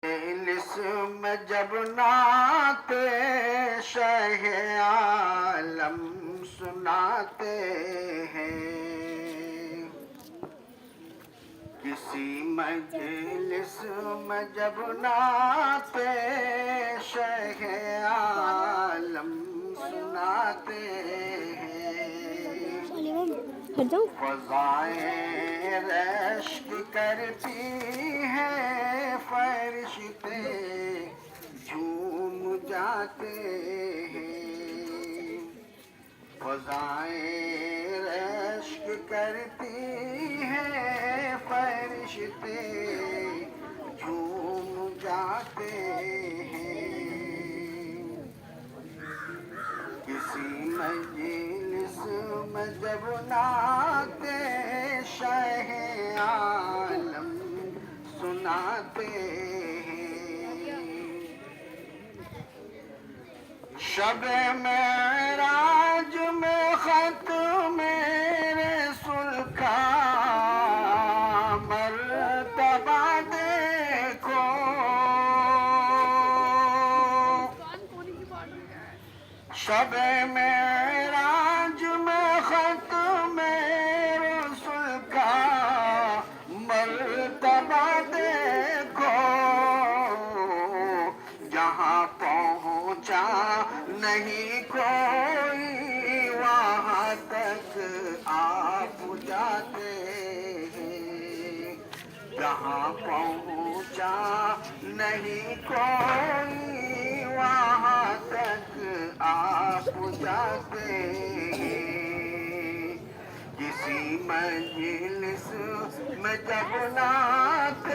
مجلس میں جب نعت شہ عالم سناتے ہیں، کسی مجلس میں جب نعت شہ عالم سناتے ہیں، فضائیں رشک کرتی ہیں، فرشتے جھوم جاتے ہیں، فضائیں رشک کرتی ہیں، فرشتے جھوم جاتے ہیں، کسی مجلس میں جب نعت شہ عالم سناتے ہیں، شب معراج میں ختم رسول کا مرتبہ دیکھو، شب معراج میں ختم رسول کا مرتبہ دیکھو، جہاں پہنچا نہیں کوئی وہاں تک آپ جاتے ہیں، جہاں پہنچا نہیں کوئی وہاں تک آپ جاتے ہیں، کسی مجلس میں جب نعت